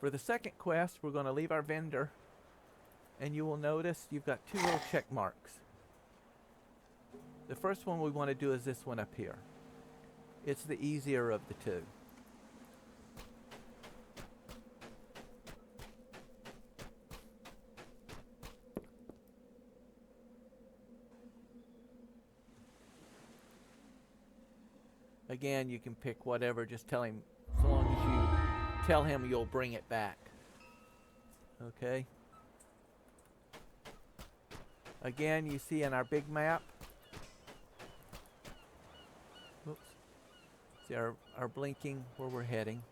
For the second quest, we're going to leave our vendor, and you will notice you've got two little check marks. The first one we want to do is this one up here. It's the easier of the two. Again, you can pick whatever, just tell him, as long as you tell him you'll bring it back. Okay? Again, you see in our big map, whoops, see our blinking where we're heading.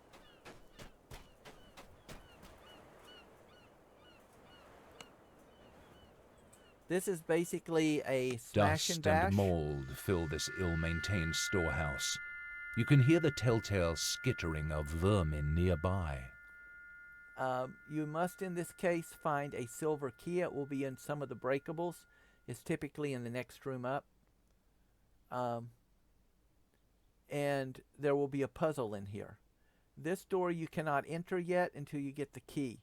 This is basically a smash and Dust bash. and mold fill this ill-maintained storehouse. You can hear the telltale skittering of vermin nearby. You must, in this case, find a silver key. It will be in some of the breakables. It's typically in the next room up. And there will be a puzzle in here. This door you cannot enter yet until you get the key.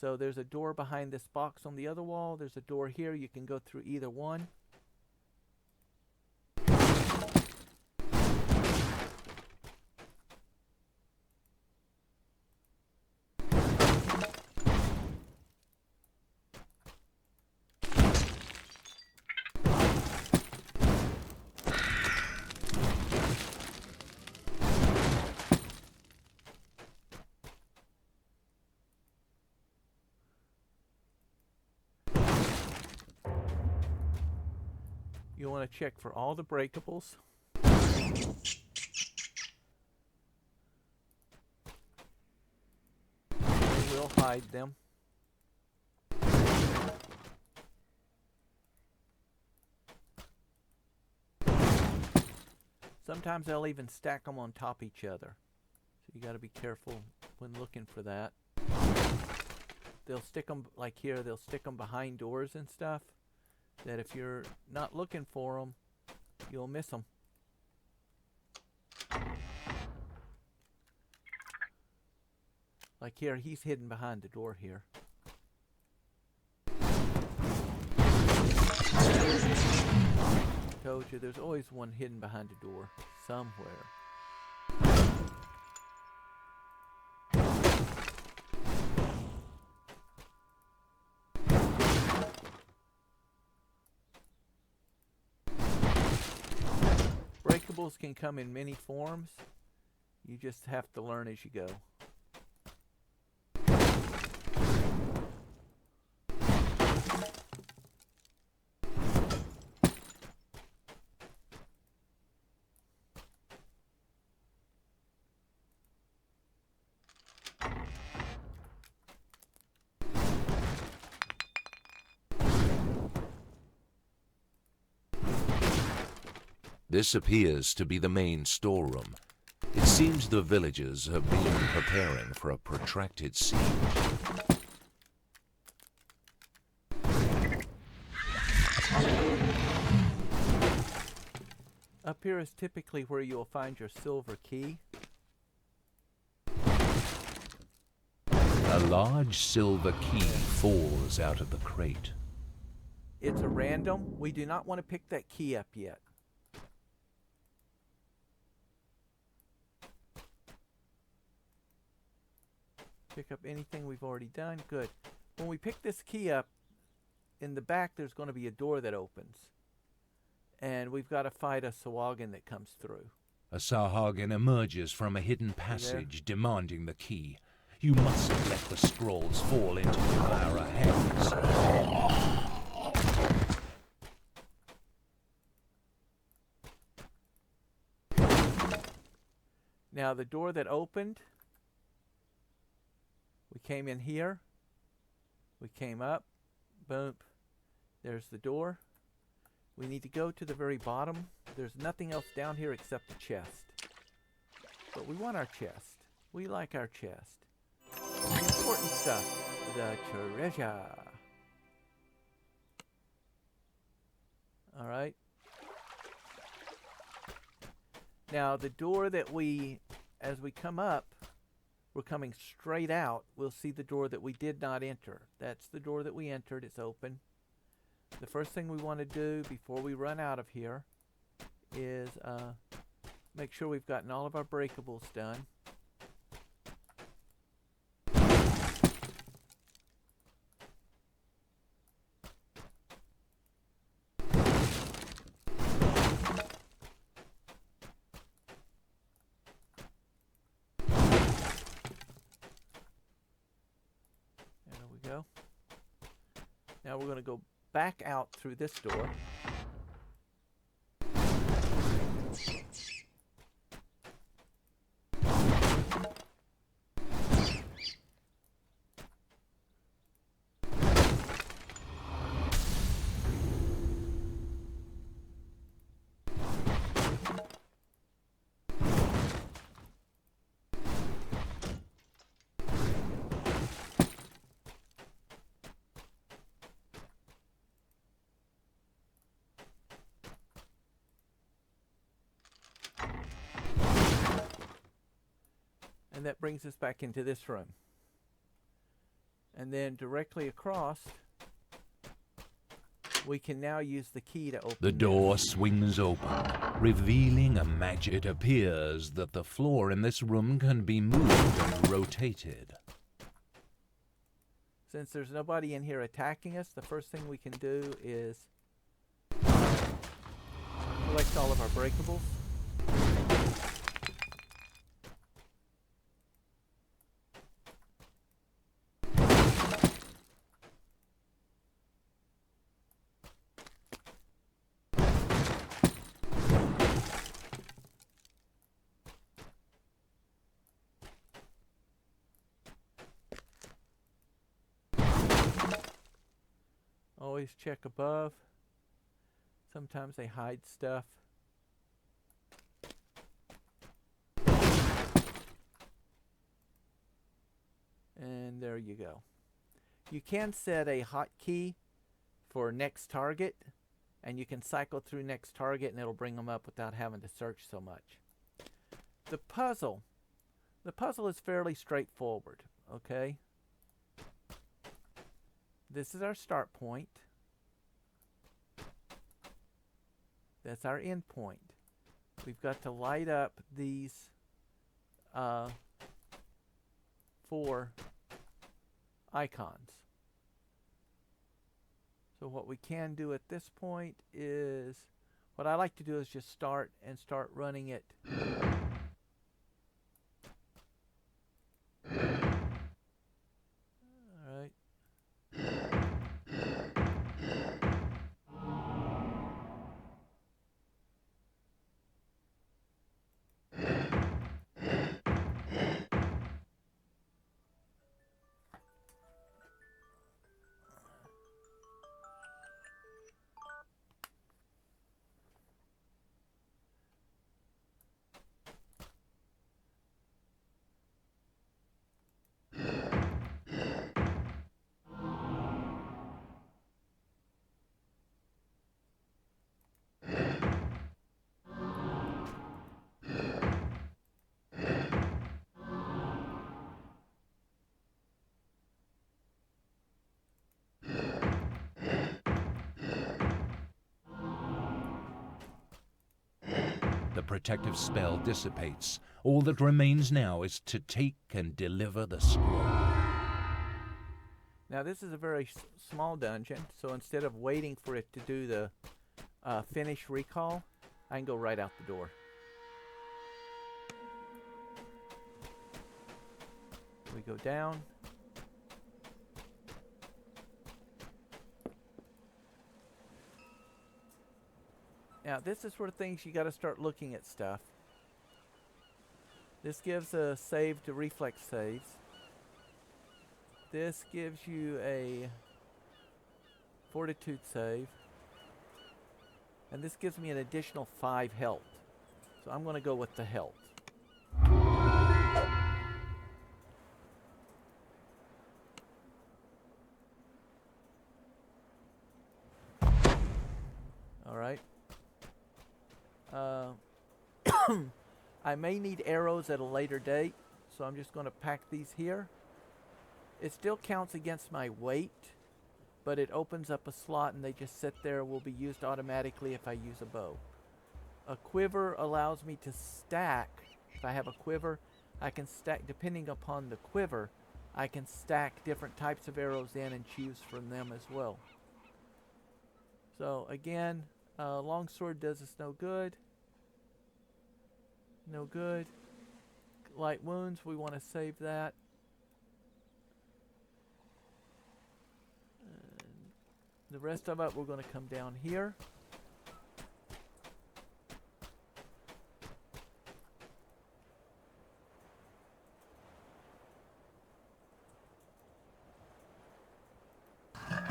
So there's a door behind this box on the other wall. There's a door here. You can go through either one. You want to check for all the breakables. We will hide them. Sometimes they'll even stack them on top of each other. So you got to be careful when looking for that. They'll stick them, like here, they'll stick them behind doors and stuff. That if you're not looking for them, you'll miss them. Like here, he's hidden behind the door here. Told you, there's always one hidden behind the door somewhere. Breakables can come in many forms. You just have to learn as you go. This appears to be the main storeroom. It seems the villagers have been preparing for a protracted siege. Up here is typically where you'll find your silver key. A large silver key falls out of the crate. It's a random. We do not want to pick that key up yet. Pick up anything we've already done. Good. When we pick this key up, in the back there's going to be a door that opens. And we've got to fight a Sahuagin that comes through. A Sahuagin emerges from a hidden passage demanding the key. You mustn't let the scrolls fall into our hands. Now the door that opened, we came in here, we came up, boom, there's the door. We need to go to the very bottom. There's nothing else down here except the chest. But we want our chest. We like our chest. The important stuff, the treasure. Alright. Now the door that as we come up, we're coming straight out, we'll see the door that we did not enter. That's the door that we entered. It's open. The first thing we want to do before we run out of here is make sure we've gotten all of our breakables done. There we go. Now we're going to go back out through this door. And that brings us back into this room. And then directly across, we can now use the key to open The door swings open, revealing a magic. It appears that the floor in this room can be moved and rotated. Since there's nobody in here attacking us, the first thing we can do is collect all of our breakables. Always check above. Sometimes they hide stuff. And there you go. You can set a hotkey for next target, and you can cycle through next target and it'll bring them up without having to search so much. The puzzle is fairly straightforward, okay? This is our start point. That's our end point. We've got to light up these 4 icons. So what we can do at this point is, what I like to do is just start running it. Alright. The protective spell dissipates. All that remains now is to take and deliver the scroll. Now this is a very small dungeon, so instead of waiting for it to do the finish recall, I can go right out the door. We go down. Now this is where things you got to start looking at stuff. This gives a save to reflex saves. This gives you a fortitude save. And this gives me an additional 5 health. So I'm going to go with the health. Alright. I may need arrows at a later date, so I'm just going to pack these here. It still counts against my weight, but it opens up a slot and they just sit there, will be used automatically if I use a bow. A quiver allows me to stack. If I have a quiver, I can stack, depending upon the quiver, I can stack different types of arrows in and choose from them as well. So again, longsword does us no good. No good. Light wounds, we want to save that. And the rest of it, we're going to come down here.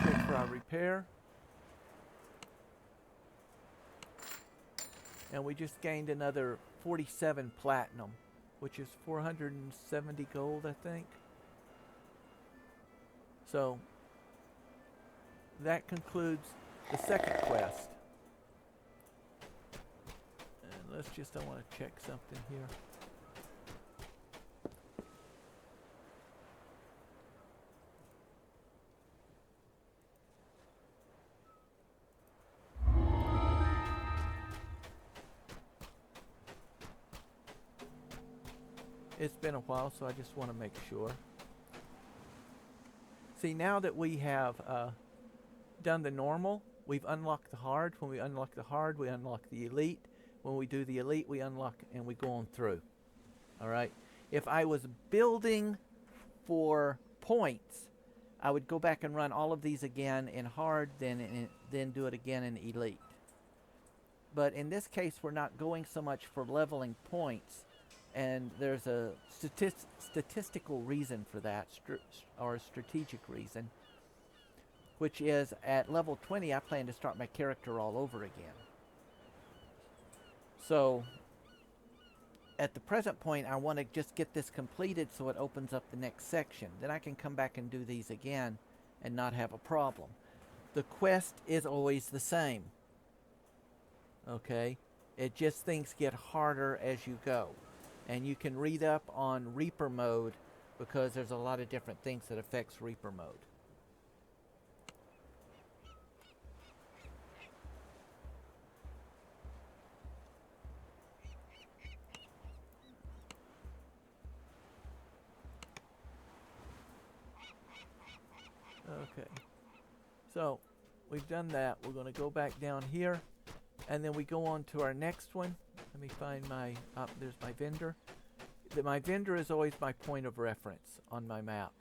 Check for our repair. And we just gained another 47 platinum, which is 470 gold, I think. So that concludes the second quest. And let's just, I want to check something here. It's been a while, so I just want to make sure. See, now that we have done the normal, we've unlocked the hard. When we unlock the hard, we unlock the elite. When we do the elite, we unlock and we go on through. All right? If I was building for points, I would go back and run all of these again in hard, then do it again in elite. But in this case, we're not going so much for leveling points. And there's a statistical reason for that, or a strategic reason, which is at level 20, I plan to start my character all over again. So, at the present point, I want to just get this completed so it opens up the next section. Then I can come back and do these again and not have a problem. The quest is always the same. Okay? It just, things get harder as you go. And you can read up on Reaper mode because there's a lot of different things that affects Reaper mode. Okay. So, we've done that. We're going to go back down here. And then we go on to our next one. Let me find my, there's my vendor. My vendor is always my point of reference on my map.